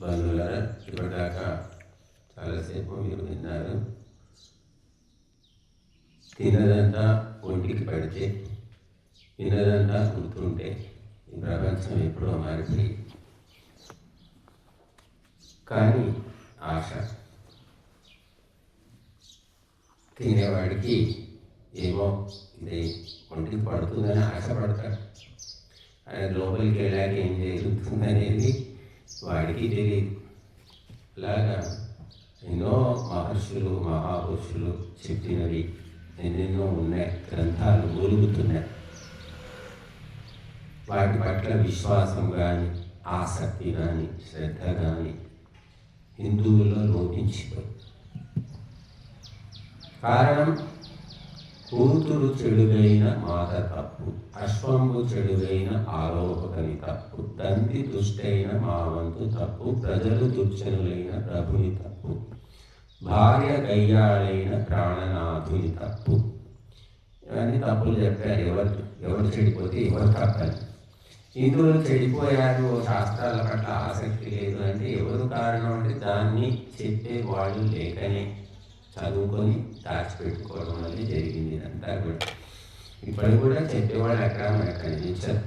బంధువులారా, ఇప్పటిదాకా చాలాసేపు మీరు విన్నారు. తిన్నదంతా ఒంటికి పడితే, తిన్నదంతా గుర్తుంటే ఈ ప్రపంచం ఎప్పుడో మారిపోయి. కానీ ఆశ తినేవాడికి ఏమో ఇది ఒంటికి పడుతుందని ఆశపడతాడు. ఆయన లోపలికి వెళ్ళాక ఏం జరుగుతుందనేది వాడికి తెలియదు. అలాగా ఎన్నో మహర్షులు మహాపురుషులు చెప్పినవి ఎన్నెన్నో ఉన్నాయి, గ్రంథాలు మూలుగుతున్నాయి. వాటి పట్ల విశ్వాసం కానీ ఆసక్తి కానీ శ్రద్ధ కానీ హిందువుల్లో లోపించిపోయి. కారణం, కూతురు చెడుగైన మాత తప్పు, అశ్వంబు చెడుగైన ఆరోహకని తప్పు, తండ్రి దుష్టైన మావంతు తప్పు, ప్రజలు దుర్జనులైన ప్రభుని తప్పు, భార్య గయ్యాళైన ప్రాణనాథుని తప్పు. ఇవన్నీ తప్పులు చెప్పారు. ఎవరు చెడిపోతే ఎవరు తప్పని. హిందువులు చెడిపోయారు, శాస్త్రాల పట్ల ఆసక్తి లేదు అంటే ఎవరు కారణం అంటే దాన్ని చెప్పే వాళ్ళు లేకనే, చదువుకొని దాచిపెట్టుకోవడం వల్ల జరిగింది ఇదంతా కూడా. ఇప్పుడు కూడా చెప్పేవాళ్ళు ఎక్కడ మనకు కనిపించారు.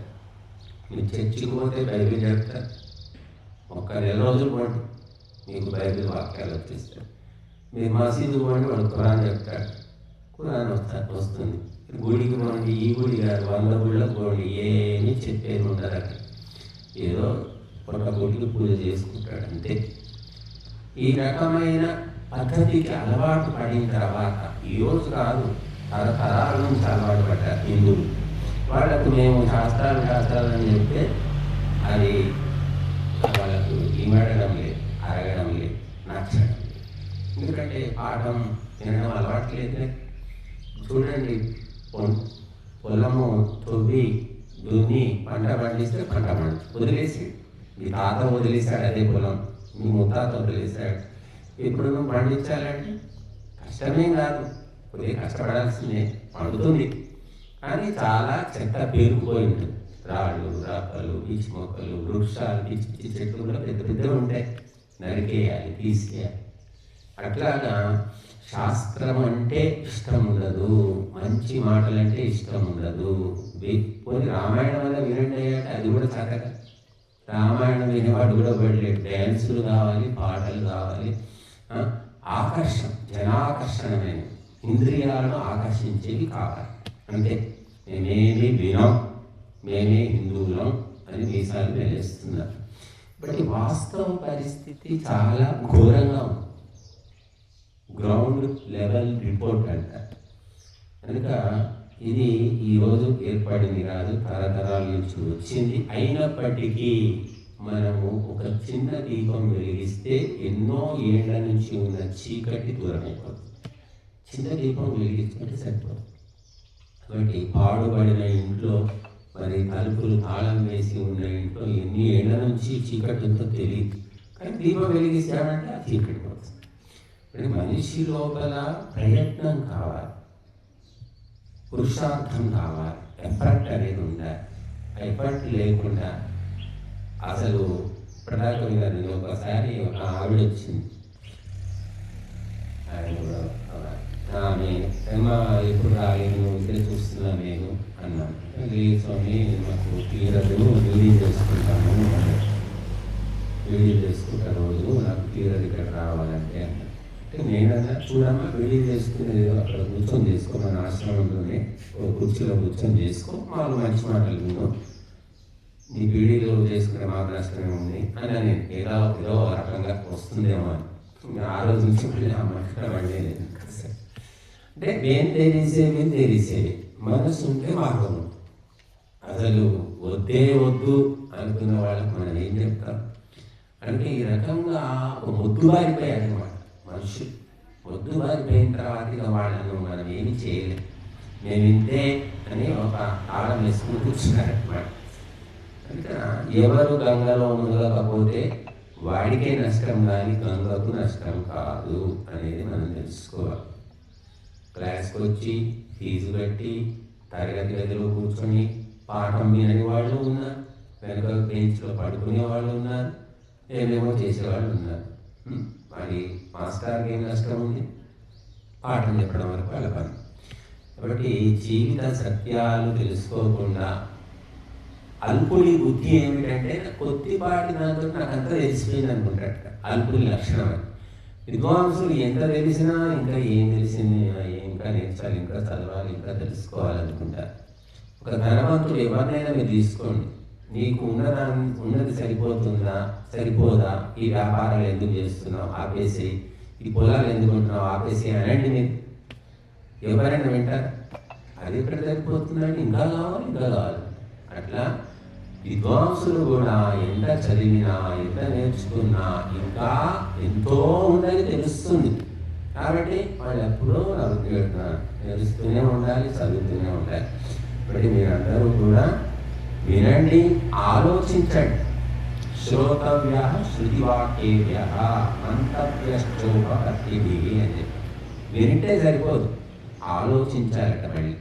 మీరు చర్చికి పోతే బైబిల్ చెప్తారు, ఒక్క నెల రోజులు పోండి మీకు బైబిల్ వాక్యాలు వచ్చేస్తాయి. మీరు మసీదు పోండి వాడు ఖురాన్ చెప్తాడు, ఖురాన్ వస్తుంది. గుడికి పోండి, ఈ గుడి కాదు 100 గుళ్ళకు పోండి, ఏమీ చెప్పేది ఉండదు అక్కడ. ఏదో ఒక గుడికి పూజ చేసుకుంటాడు అంతే. ఈ రకమైన పద్ధతికి అలవాటు పడిన తర్వాత, ఈరోజు కాదు తరతరాల నుంచి అలవాటు పడ్డారు హిందువులు. వాళ్ళకు మేము శాస్త్రాలని చెప్తే అది వాళ్ళకు ఇమడడం లేదు, అరగడం లేదు, నచ్చడం లేదు. ఎందుకంటే పాఠం తినడం అలవాటు లేదు. చూడండి, పొలము తవ్వి దున్ని పంట పండిస్తే పంట వదిలేసి, మీ తాత వదిలేశాడు అదే పొలం, మీ ముత్తాత వదిలేశాడు. ఇప్పుడు నువ్వు పండించాలంటే కష్టమేం కాదు, కొద్దిగా కష్టపడాల్సిందే, పండుతుంది. కానీ చాలా చెత్త పేరుకుపోయి ఉంటుంది. రాళ్ళు రాపలు పిచ్చి మొక్కలు వృక్షాలు పిచ్చి పిచ్చి చెట్లు కూడా పెద్ద పెద్దగా ఉంటాయి, నరికేయాలి తీసేయాలి. అట్లాగా శాస్త్రం అంటే ఇష్టం ఉండదు, మంచి మాటలంటే ఇష్టం ఉండదు. పోనీ రామాయణం వల్ల వినండి అంటే అది కూడా చక్కగా, రామాయణం వినేవాడు కూడా వెళ్ళలేదు. డ్యాన్సులు కావాలి, పాటలు కావాలి, ఆకర్షణ, జనాకర్షణమైన ఇంద్రియాలను ఆకర్షించేవి కావాలి. అంటే మేమేమి వినం, మేమే హిందువులం అని మీసాలు వెలేస్తున్నారు. బట్ వాస్తవ పరిస్థితి చాలా ఘోరంగా ఉంది. గ్రౌండ్ లెవెల్ రిపోర్ట్ అంటారు. కనుక ఇది ఈరోజు ఏర్పడింది కాదు, తరతరాల నుంచి వచ్చింది. అయినప్పటికీ మనము ఒక చిన్న దీపం వెలిగిస్తే ఎన్నో ఏళ్ల నుంచి ఉన్న చీకటి దూరం అయిపోతుంది. చిన్న దీపం వెలిగించుకుంటే సరిపోతుంది. కాబట్టి పాడుబడిన ఇంట్లో, మరి తలుపులు తాళం వేసి ఉన్న ఇంట్లో ఎన్ని ఏళ్ల నుంచి చీకటి ఉందో తెలియదు, కానీ దీపం వెలిగిస్తామంటే ఆ చీకటి పోతుంది. మనిషి లోపల ప్రయత్నం కావాలి, పురుషార్థం కావాలి, ఎఫర్ట్ అనేది ఉండాలి. ఎఫర్ట్ లేకుండా అసలు ప్రధాకం గారు ఒకసారి ఒక ఆవిడ వచ్చింది. ఆమె ఎప్పుడు రాలేదు, ఇక్కడ చూస్తున్నా నేను అన్నాను. లేదు స్వామి, మాకు తీరదు, వీడియో చేసుకుంటాను, వీడియో చేసుకుంటా రోజు, నాకు తీరదు ఇక్కడ రావాలంటే అన్నా. నేనన్నా, చూడమ్మా వీడియో చేసుకునేది అక్కడ కూర్చొని చేసుకో, మన ఆశ్రమంలోనే కుర్చీలో కూర్చొని చేసుకో, మాకు మంచి మాటలు విను, నీ వీడియోలో చేసుకునే మాకు నష్టమే ఉంది అని నేను ఏదో రకంగా వస్తుందేమో అని ఆ రోజు నుంచి ఆ మాట పడలేదు. అంటే నేను తెలిసేవి మనసు ఉంటే మార్గం. అసలు వద్దు అనుకున్న వాళ్ళకి మనం ఏం చెప్తాం అంటే, ఈ రకంగా మొద్దుబారిపోయాడు అనమాట మనుషులు. మొద్దుబారిపోయిన తర్వాత ఇక వాళ్ళను మనం ఏమి చేయలేం. మేము ఇంతే అని ఒక తాళం వేసుకుని కూర్చున్నారనమాట. అంటే ఎవరు గంగలో మునగకపోతే వాడికే నష్టం, కానీ గంగకు నష్టం కాదు అనేది మనం తెలుసుకోవాలి. క్లాస్కి వచ్చి ఫీజు కట్టి తరగతి గదిలో కూర్చొని పాఠం వినని వాళ్ళు ఉన్నారు, వెనక బెంచ్లో పడుకునే వాళ్ళు ఉన్నారు, ఏమేమో చేసేవాళ్ళు ఉన్నారు. మరి మాస్టర్కి ఏం కష్టం ఉంది? పాఠం చెప్పడం వరకు వాళ్ళ పని. కాబట్టి జీవిత సత్యాలు తెలుసుకోకుండా అల్పుడి బుద్ధి ఏమిటంటే కొద్దిపాటి దాంతో నాకు అంతా తెలిసిపోయింది అనుకుంటాడు. అల్పుడి లక్షణం అని. విద్వాంసులు ఎంత తెలిసినా ఇంకా ఏం తెలిసింది, ఇంకా నేర్చాలి, ఇంకా చదవాలి, ఇంకా తెలుసుకోవాలనుకుంటారు. ఒక ధనవంతుడు ఎవరినైనా మీరు తీసుకోండి, నీకు ఉన్నది సరిపోతుందా, సరిపోదా, ఈ వ్యాపారాలు ఎందుకు చేస్తున్నావు ఆపేసి, ఈ పొలాలు ఎందుకు ఉంటున్నావు ఆపేసి అనండి. మీరు ఎవరైనా వింటారు? అది ఎక్కడ సరిపోతుందండి, ఇంకా కావాలి, ఇంకా కావాలి. అట్లా విద్వాంసులు కూడా ఎంత చదివినా, ఎంత నేర్చుకున్నా ఇంకా ఎంతో ఉందని తెలుస్తుంది. కాబట్టి వాళ్ళు ఎప్పుడూ నేర్చుతూనే ఉండాలి, చదువుతూనే ఉండాలి. కాబట్టి మీరందరూ కూడా వినండి, ఆలోచించండి. శ్రోతవ్య శృతివాక్యేభ్య మంతవ్యశ్చోపపత్తిభిః అని చెప్పి వింటే సరిపోదు, ఆలోచించాలట. మళ్ళీ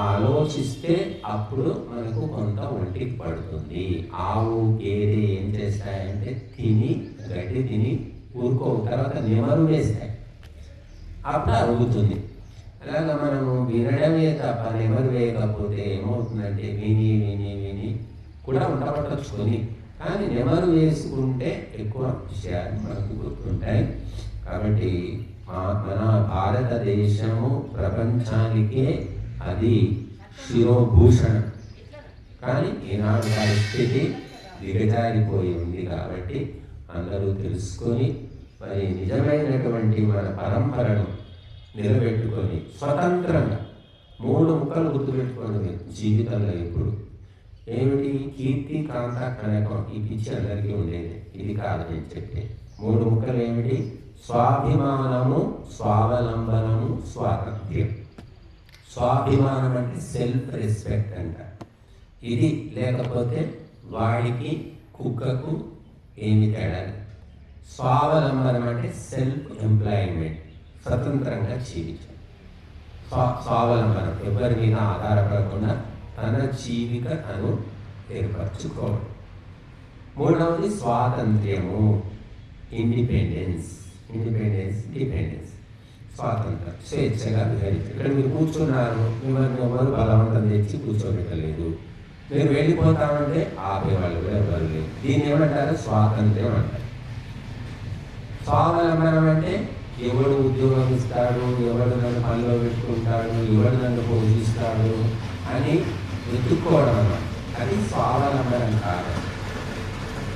ఆలోచిస్తే అప్పుడు మనకు కొంత ఒంటికి పడుతుంది. ఆవు గేదె ఏం చేస్తాయంటే గడ్డి తిని ఊరుకో, తర్వాత నెమరు వేస్తాయి, అప్పుడు అరుగుతుంది. అలాగా మనము వినడమే తప్ప నెమరు వేయకపోతే ఏమవుతుందంటే విని విని విని కూడా ఉండబట్టచ్చుకొని, కానీ నెమరు వేసుకుంటే ఎక్కువ విషయాలు మనకు గుర్తుంటాయి. కాబట్టి మన భారతదేశము ప్రపంచానికే అది శిరోభూషణం. కానీ ఈనాడు పరిస్థితి దిగజారిపోయి ఉంది. కాబట్టి అందరూ తెలుసుకొని మరి నిజమైనటువంటి మన పరంపరను నిలబెట్టుకొని స్వతంత్రంగా 3 ముక్కలు గుర్తుపెట్టుకోండి జీవితంలో. ఇప్పుడు ఏమిటి? కీర్తి, కాంత, కనకం. ఈ పిచ్చి అందరికీ ఉండేది. ఇది కాదు నేను చెప్పే 3 ముక్కలు ఏమిటి? స్వాభిమానము, స్వావలంబనము, స్వాతంత్ర్యం. స్వాభిమానం అంటే సెల్ఫ్ రెస్పెక్ట్ అంట. ఇది లేకపోతే వాడికి కుక్కకు ఏమి తేడా. స్వావలంబనం అంటే సెల్ఫ్ ఎంప్లాయ్మెంట్, స్వతంత్రంగా జీవించడం. స్వావలంబనం ఎవరి మీద ఆధారపడకుండా తన జీవిక తను ఏర్పరచుకోవడం. 3వది స్వాతంత్ర్యము, ఇండిపెండెన్స్. డిపెండెన్స్, స్వాతంత్రం, స్వేచ్ఛగా విహరించారు. ఇక్కడ మీరు కూర్చున్నారు, మిమ్మల్ని ఎవరు బలవంతం తెచ్చి కూర్చోబెట్టలేదు. మీరు వెళ్ళిపోతామంటే ఆపేవాళ్ళు కూడా ఎవరు లేదు. దీన్ని ఏమంటారు? స్వాతంత్ర్యం అంటారు. స్వావలంబనం అంటే ఎవడు ఉద్యోగం ఇస్తాడు, ఎవడు నన్ను పనిలో పెట్టుకుంటాడు, ఎవడు నన్ను పోషిస్తాడు అని వెతుక్కోవడం అన్నమాట. అది స్వావలంబనం కాదు.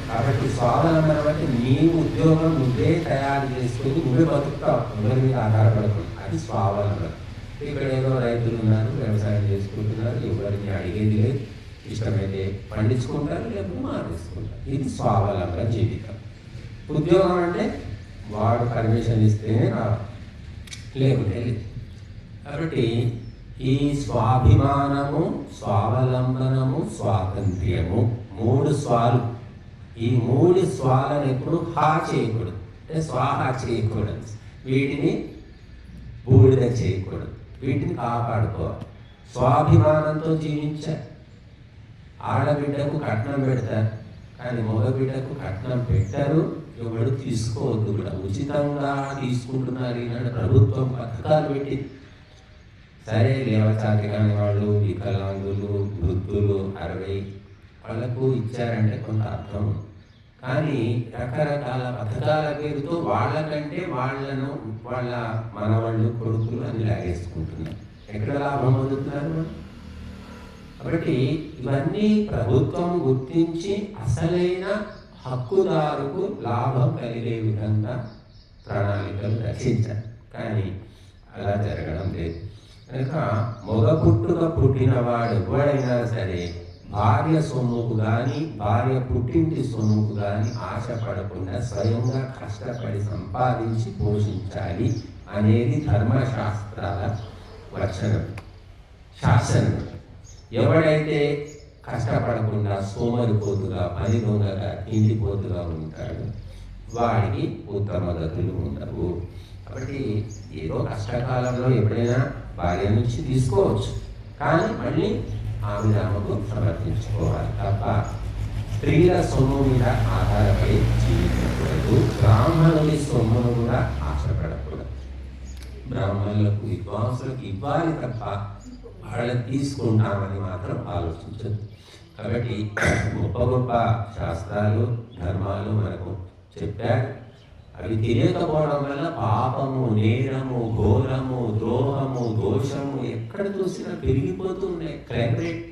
కాబట్టి స్వావలంబనం అంటే నీ ఉద్యోగం నువ్వే తయారు చేసుకుని నువ్వే బతుకుతావు, ఎవరి మీద ఆధారపడకూడదు. అది స్వావలంబనం. ఇక్కడ ఏదో రైతులు ఉన్నారు, వ్యవసాయం చేసుకుంటున్నారు, ఎవరిని అడిగేది లేదు, ఇష్టమైతే పండించుకుంటారు, లేకపోతే మానేసుకుంటారు. ఇది స్వావలంబన జీవితం. ఉద్యోగం అంటే వాడు పర్మిషన్ ఇస్తేనే రావాలి, లేకుంటే లేదు. కాబట్టి ఈ స్వాభిమానము, స్వావలంబనము, స్వాతంత్ర్యము 3 స్వాలు. ఈ 3 స్వాలను ఎప్పుడు హా చేయకూడదు, అంటే స్వాహ చేయకూడదు. వీటిని బూడిద చేయకూడదు, వీటిని కాపాడుకోవాలి. స్వాభిమానంతో జీవించాలి. ఆడబిడ్డకు కట్నం పెడతారు, కానీ మగబిడ్డకు కట్నం పెట్టారు, ఎవడు తీసుకోవద్దు కూడా. ఉచితంగా తీసుకుంటున్నారు ఈనాడు ప్రభుత్వం పథకాలు పెట్టి. సరే లేవచాతి కాని వాళ్ళు, వికలాంగులు, వృద్ధులు 60 వాళ్ళకు ఇచ్చారంటే కొంత అర్థం. కానీ రకరకాల పథకాల పేరుతో వాళ్ళకంటే వాళ్ళ మనవాళ్ళు, కొడుకులు అని లాగేసుకుంటున్నారు. ఎక్కడ లాభం పొందుతున్నారు? కాబట్టి ఇవన్నీ ప్రభుత్వం గుర్తించి అసలైన హక్కుదారుకు లాభం కలిగే విధంగా ప్రణాళికలు రచించారు. కానీ అలా జరగడం లేదు. కనుక మగ పుట్టుక పుట్టినవాడు ఎవడైనా సరే భార్య సొమ్ముకు కానీ, భార్య పుట్టింటి సొమ్ముకు కానీ ఆశపడకుండా స్వయంగా కష్టపడి సంపాదించి పోషించాలి అనేది ధర్మశాస్త్రాల వచనం, శాసనం. ఎవడైతే కష్టపడకుండా సోమరిపోతుగా, పని దొంగగా, తిండిపోతుగా ఉంటాడు, వాడికి ఉత్తమ గతులు ఉండవు. కాబట్టి ఏదో కష్టకాలంలో ఎప్పుడైనా భార్య నుంచి తీసుకోవచ్చు, కానీ మళ్ళీ ఆమెకు సమర్పించుకోవాలి తప్ప స్త్రీల సొమ్ము మీద ఆధారపడి జీవించకూడదు. బ్రాహ్మణుడి సొమ్మును కూడా ఆశపడకూడదు. బ్రాహ్మణులకు విద్వాంసులకు ఇవ్వాలి తప్ప వాళ్ళని తీసుకుంటామని మాత్రం ఆలోచించదు. కాబట్టి గొప్ప గొప్ప శాస్త్రాలు ధర్మాలు మనకు చెప్పారు. అవి తెలియకపోవడం వల్ల పాపము, నేరము, ఘోరము, ద్రోహము, దోషము ఎక్కడ చూసినా పెరిగిపోతున్నాయి. క్రైమ్ రేట్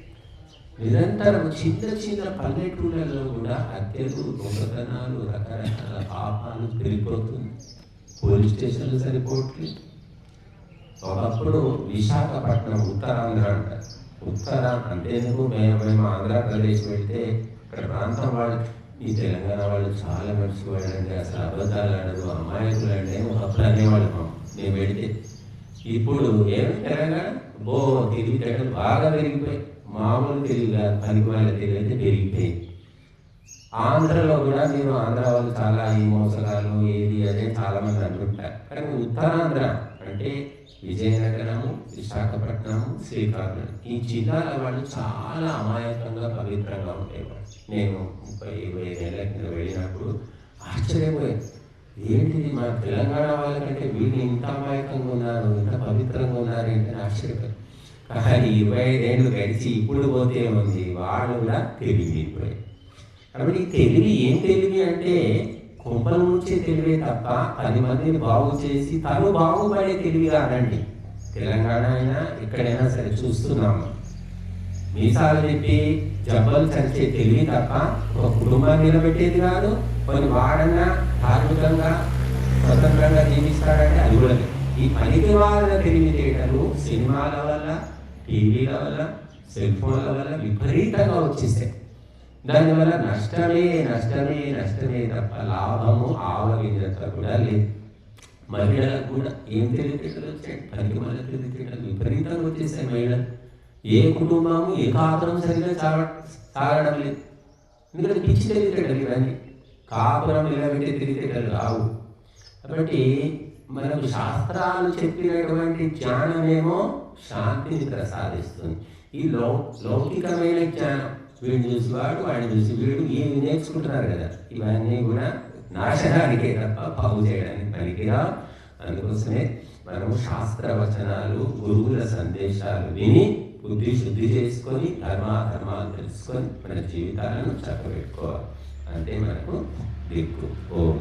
నిరంతరం చిన్న చిన్న పల్లెటూళ్ళలో కూడా హత్యలు, దొంగతనాలు, రకరకాల పాపాలు పెరిగిపోతుంది. పోలీస్ స్టేషన్లు సరిపోవట్లేదు. ఒకప్పుడు విశాఖపట్నం ఉత్తరాంధ్ర అంటారు. అంతేందుకు మేము ఆంధ్రప్రదేశ్ వెళ్తే ఇక్కడ ప్రాంతం వాళ్ళు ఈ తెలంగాణ వాళ్ళు చాలా మంచి వాళ్ళండి, అసలు అబద్ధాలు ఆడదు, అమాయకులు అండి ఒకప్పుడు అనేవాళ్ళు నేను వెళితే. ఇప్పుడు ఏమి తెలంగాణ తెలివితేటలు బాగా పెరిగిపోయి, మామూలు తెలివి కాదు, పనికి వాళ్ళ తెలివి అయితే పెరిగిపోయి. ఆంధ్రలో కూడా మీరు ఆంధ్ర వాళ్ళు చాలా ఈ మోసగాలు ఏది అదే చాలా మంది అనుకుంటారు. కానీ ఉత్తరాంధ్ర అంటే విజయనగరము, విశాఖపట్నము, శ్రీకాకుళం ఈ జిల్లాల వాళ్ళు చాలా అమాయకంగా పవిత్రంగా ఉండేవాళ్ళు. నేను 30-25 ఏళ్ళ కింద వెళ్ళినప్పుడు ఆశ్చర్యపోయాను. ఏంటిది మా తెలంగాణ వాళ్ళకంటే వీళ్ళు ఇంత అమాయకంగా ఉన్నారు, ఇంత పవిత్రంగా ఉన్నారు ఏంటని ఆశ్చర్యపోయాను. కానీ 25 ఏళ్ళు గడిచి ఇప్పుడు పోతే ఉంది, వాళ్ళు కూడా తెలివిపోయాయి. కాబట్టి తెలివి ఏం తెలివి అంటే కుంపల నుంచే తెలివే తప్ప 10 మందిని బాగు చేసి తను బాగుపడే తెలివి కాదండి. తెలంగాణ అయినా ఎక్కడైనా సరే చూస్తున్నాము. మీసాలు చెప్పి జబ్బలు చరిచే తెలివి తప్ప ఒక కుటుంబాన్ని నిలబెట్టేది కాదు. కొన్ని వాడన్నా ధార్మికంగా స్వతంత్రంగా జీవిస్తాడంటే అది కూడా ఈ పనికి వాళ్ళ తెలివితేటలు సినిమాల వల్ల, టీవీల వల్ల, సెల్ ఫోన్ల వల్ల విపరీతంగా వచ్చేసాయి. దానివల్ల నష్టమే తప్ప లాభము ఆవగింజంత కూడా లేదు. మహిళలకు కూడా ఏం తెలివితేటలు వచ్చాయి, పనికి మళ్ళీ తెలివితేటలు విపరీతంగా వచ్చేసాయి. మహిళలు ఏ కుటుంబము ఏ కాపురం సరిగ్గా సాగడం లేదు. ఎందుకంటే పిచ్చి తెలివితేటలు ఇవన్నీ, కాపురం నిలబెట్టే తెలివితేటలు రావు. కాబట్టి మనకు శాస్త్రాలు చెప్పినటువంటి జ్ఞానమేమో శాంతిని ప్రసాదిస్తుంది. ఈ లౌకికమైన జ్ఞానం వీడిని చూసి వాడిని చూసి వీడు ఏమి నేర్చుకుంటున్నారు కదా, ఇవన్నీ కూడా నాశనానికే తప్ప బాగు చేయడానికి పనికిరా. అందుకోసమే మనము శాస్త్రవచనాలు, గురువుల సందేశాలు విని బుద్ధి శుద్ధి చేసుకొని ధర్మాలు తెలుసుకొని మన జీవితాలను చక్కబెట్టుకోవాలి. అంటే మనకు దిక్కు. ఓం